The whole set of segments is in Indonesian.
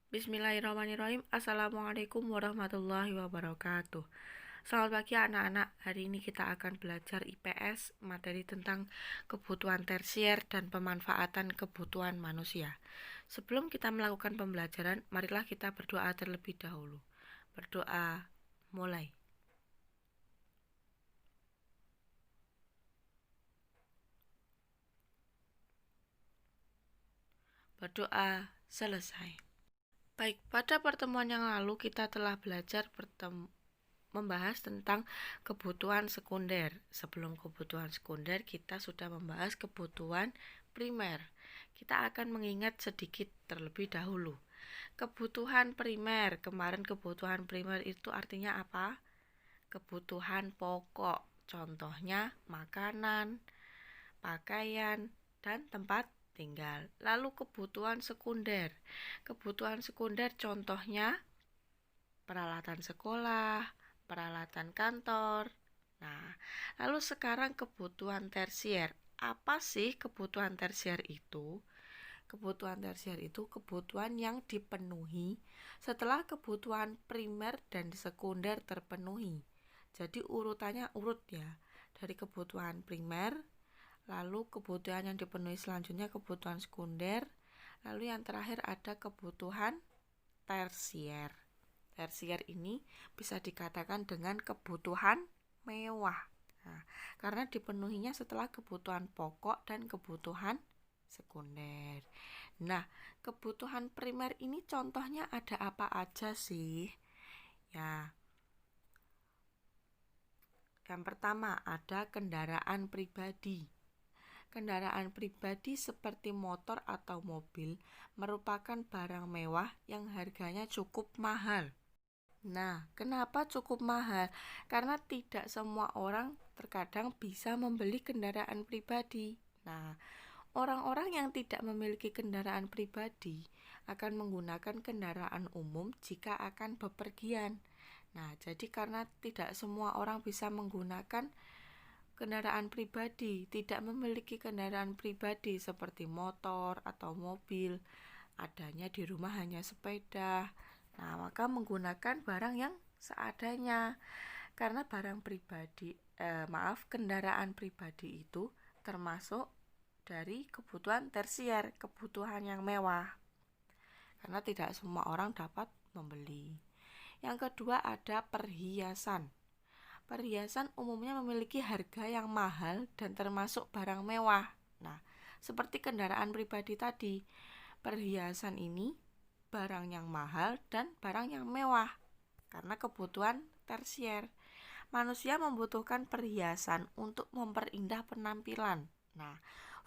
Bismillahirrahmanirrahim. Assalamualaikum warahmatullahi wabarakatuh. Selamat pagi anak-anak. Hari ini kita akan belajar IPS, materi tentang kebutuhan tersier dan pemanfaatan kebutuhan manusia. Sebelum kita melakukan pembelajaran, marilah kita berdoa terlebih dahulu. Berdoa, mulai. Berdoa, selesai. Baik, pada pertemuan yang lalu kita telah belajar membahas tentang kebutuhan sekunder. Sebelum kebutuhan sekunder, kita sudah membahas kebutuhan primer. Kita akan mengingat sedikit terlebih dahulu. Kebutuhan primer, kemarin kebutuhan primer itu artinya apa? Kebutuhan pokok, contohnya makanan, pakaian, dan tempat tinggal. Lalu kebutuhan sekunder. Kebutuhan sekunder contohnya peralatan sekolah, peralatan kantor. Nah, lalu sekarang kebutuhan tersier. Apa sih kebutuhan tersier itu? Kebutuhan tersier itu kebutuhan yang dipenuhi setelah kebutuhan primer dan sekunder terpenuhi. Jadi urutannya urut ya. Dari kebutuhan primer, lalu kebutuhan yang dipenuhi selanjutnya kebutuhan sekunder, lalu yang terakhir ada kebutuhan tersier. Tersier ini bisa dikatakan dengan kebutuhan mewah. Nah, karena dipenuhinya setelah kebutuhan pokok dan kebutuhan sekunder. Nah, kebutuhan primer ini contohnya ada apa aja sih? Ya, yang pertama ada kendaraan pribadi. Kendaraan pribadi seperti motor atau mobil merupakan barang mewah yang harganya cukup mahal. Nah, kenapa cukup mahal? Karena tidak semua orang terkadang bisa membeli kendaraan pribadi. Nah, orang-orang yang tidak memiliki kendaraan pribadi akan menggunakan kendaraan umum jika akan bepergian. Nah, jadi karena tidak semua orang bisa menggunakan kendaraan pribadi, tidak memiliki kendaraan pribadi seperti motor atau mobil, adanya di rumah hanya sepeda. Nah, maka menggunakan barang yang seadanya. Karena kendaraan pribadi itu termasuk dari kebutuhan tersier, kebutuhan yang mewah. Karena tidak semua orang dapat membeli. Yang kedua ada perhiasan. Perhiasan umumnya memiliki harga yang mahal dan termasuk barang mewah. Nah, seperti kendaraan pribadi tadi, perhiasan ini barang yang mahal dan barang yang mewah karena kebutuhan tersier. Manusia membutuhkan perhiasan untuk memperindah penampilan. Nah,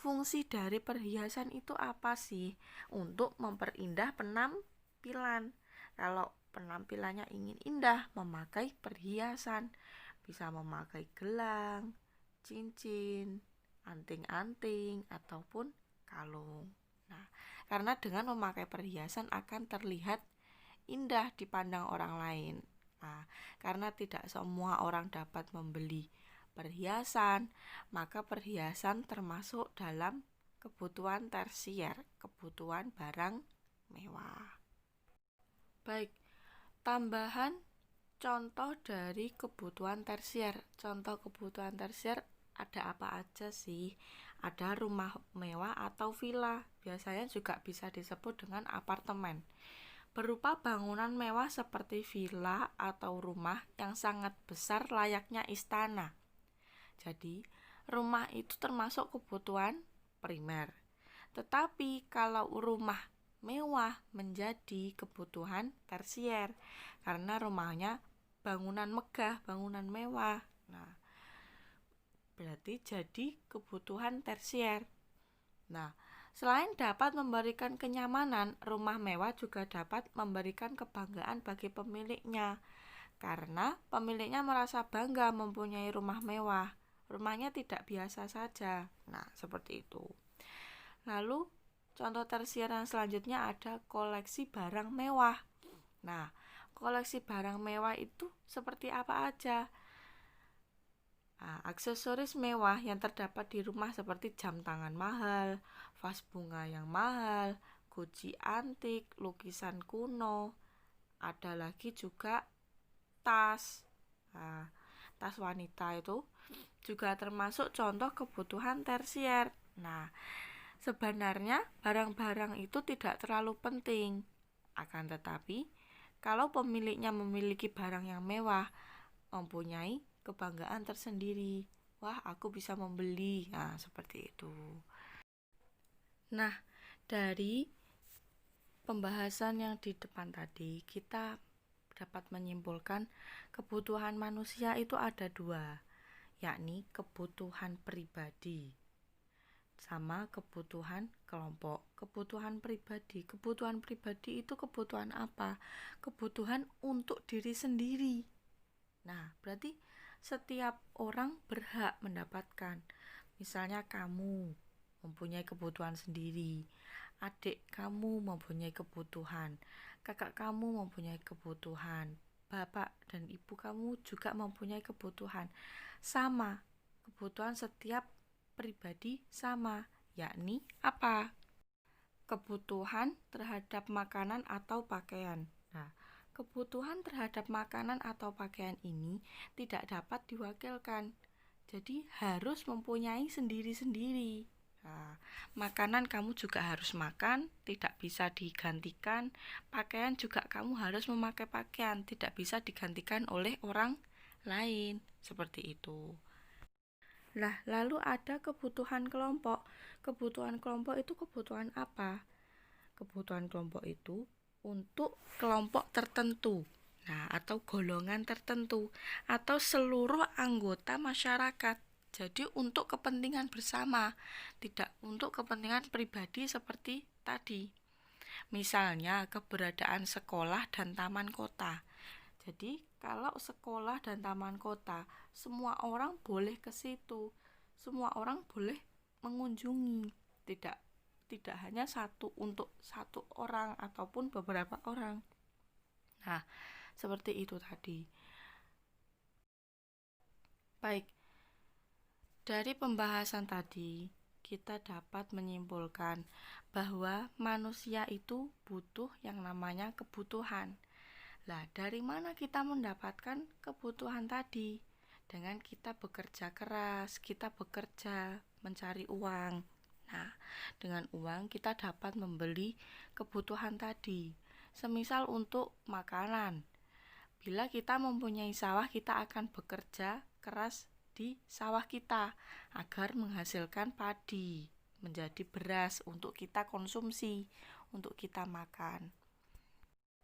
fungsi dari perhiasan itu apa sih? Untuk memperindah penampilan. Kalau penampilannya ingin indah, memakai perhiasan. Bisa memakai gelang, cincin, anting-anting, ataupun kalung. Nah, karena dengan memakai perhiasan akan terlihat indah dipandang orang lain. Nah, karena tidak semua orang dapat membeli perhiasan, maka perhiasan termasuk dalam kebutuhan tersier, kebutuhan barang mewah. Baik, tambahan contoh dari kebutuhan tersier. Contoh kebutuhan tersier ada apa aja sih? Ada rumah mewah atau villa, biasanya juga bisa disebut dengan apartemen. Berupa bangunan mewah seperti villa atau rumah yang sangat besar layaknya istana. Jadi, rumah itu termasuk kebutuhan primer. Tetapi kalau rumah mewah menjadi kebutuhan tersier karena rumahnya bangunan megah, bangunan mewah. Nah, berarti jadi kebutuhan tersier. Nah, selain dapat memberikan kenyamanan, rumah mewah juga dapat memberikan kebanggaan bagi pemiliknya. Karena pemiliknya merasa bangga mempunyai rumah mewah. Rumahnya tidak biasa saja. Nah, seperti itu. Lalu, contoh tersier yang selanjutnya ada koleksi barang mewah. Nah, koleksi barang mewah itu seperti apa aja? Aksesoris mewah yang terdapat di rumah seperti jam tangan mahal, vas bunga yang mahal, guci antik, lukisan kuno, ada lagi juga tas. Nah, tas wanita itu juga termasuk contoh kebutuhan tersier. Nah, sebenarnya barang-barang itu tidak terlalu penting. Akan tetapi, kalau pemiliknya memiliki barang yang mewah, mempunyai kebanggaan tersendiri. Wah, aku bisa membeli. Nah, seperti itu. Nah, dari pembahasan yang di depan tadi, kita dapat menyimpulkan kebutuhan manusia itu ada dua, yakni kebutuhan pribadi sama kebutuhan kelompok. Kebutuhan pribadi itu kebutuhan apa? Kebutuhan untuk diri sendiri. Nah, berarti setiap orang berhak mendapatkan. Misalnya kamu mempunyai kebutuhan sendiri, adik kamu mempunyai kebutuhan, kakak kamu mempunyai kebutuhan, bapak dan ibu kamu juga mempunyai kebutuhan. Sama, kebutuhan setiap pribadi sama, yakni apa? Kebutuhan terhadap makanan atau pakaian. Nah, kebutuhan terhadap makanan atau pakaian ini tidak dapat diwakilkan. Jadi harus mempunyai sendiri-sendiri. Nah, makanan kamu juga harus makan, tidak bisa digantikan. Pakaian juga kamu harus memakai pakaian, tidak bisa digantikan oleh orang lain. Seperti itu. Nah, lalu ada kebutuhan kelompok. Kebutuhan kelompok itu kebutuhan apa? Kebutuhan kelompok itu untuk kelompok tertentu. Nah, atau golongan tertentu atau seluruh anggota masyarakat. Jadi untuk kepentingan bersama, tidak untuk kepentingan pribadi seperti tadi. Misalnya keberadaan sekolah dan taman kota. Jadi kalau sekolah dan taman kota, semua orang boleh ke situ. Semua orang boleh mengunjungi. Tidak hanya satu untuk satu orang ataupun beberapa orang. Nah, seperti itu tadi. Baik, dari pembahasan tadi kita dapat menyimpulkan bahwa manusia itu butuh yang namanya kebutuhan. Lah, dari mana kita mendapatkan kebutuhan tadi? Dengan kita bekerja keras, kita bekerja mencari uang. Nah, dengan uang kita dapat membeli kebutuhan tadi. Semisal untuk makanan. Bila kita mempunyai sawah, kita akan bekerja keras di sawah kita agar menghasilkan padi menjadi beras untuk kita konsumsi, untuk kita makan.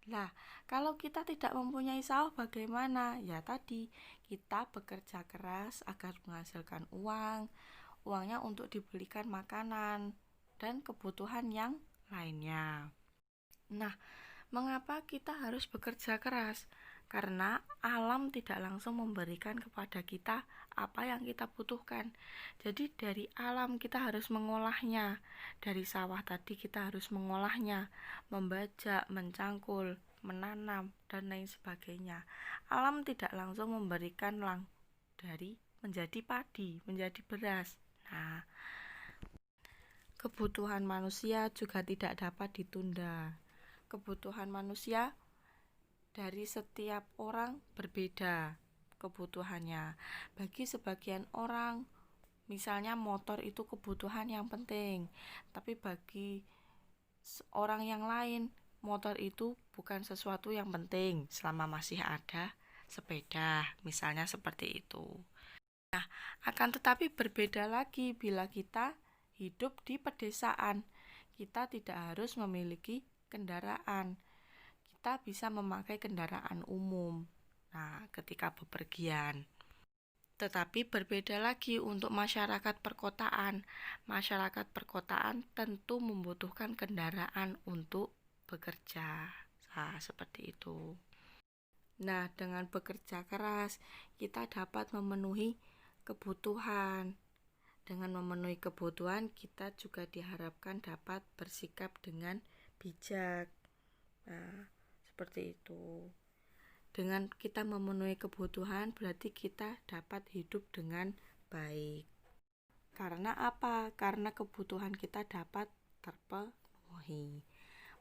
Nah, kalau kita tidak mempunyai sawah bagaimana? Ya tadi, kita bekerja keras agar menghasilkan uang. Uangnya untuk dibelikan makanan dan kebutuhan yang lainnya. Nah, mengapa kita harus bekerja keras? Karena alam tidak langsung memberikan kepada kita apa yang kita butuhkan. Jadi dari alam kita harus mengolahnya. Dari sawah tadi kita harus mengolahnya, membajak, mencangkul, menanam, dan lain sebagainya. Alam tidak langsung memberikan dari menjadi padi, menjadi beras. Nah, kebutuhan manusia juga tidak dapat ditunda. Kebutuhan manusia dari setiap orang berbeda kebutuhannya. Bagi sebagian orang, misalnya motor itu kebutuhan yang penting, tapi bagi orang yang lain, motor itu bukan sesuatu yang penting selama masih ada sepeda, misalnya seperti itu. Nah, akan tetapi berbeda lagi bila kita hidup di pedesaan. Kita tidak harus memiliki kendaraan. Kita bisa memakai kendaraan umum. Nah, ketika bepergian. Tetapi berbeda lagi untuk masyarakat perkotaan. Masyarakat perkotaan tentu membutuhkan kendaraan untuk bekerja. Nah, seperti itu. Nah, dengan bekerja keras, kita dapat memenuhi kebutuhan. Dengan memenuhi kebutuhan, kita juga diharapkan dapat bersikap dengan bijak. Nah, seperti itu. Dengan kita memenuhi kebutuhan berarti kita dapat hidup dengan baik. Karena apa? Karena kebutuhan kita dapat terpenuhi.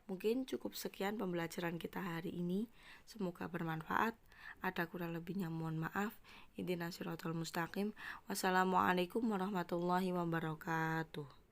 Mungkin cukup sekian pembelajaran kita hari ini. Semoga bermanfaat. Ada kurang lebihnya mohon maaf. Ihdinas siratal mustaqim. Wassalamualaikum warahmatullahi wabarakatuh.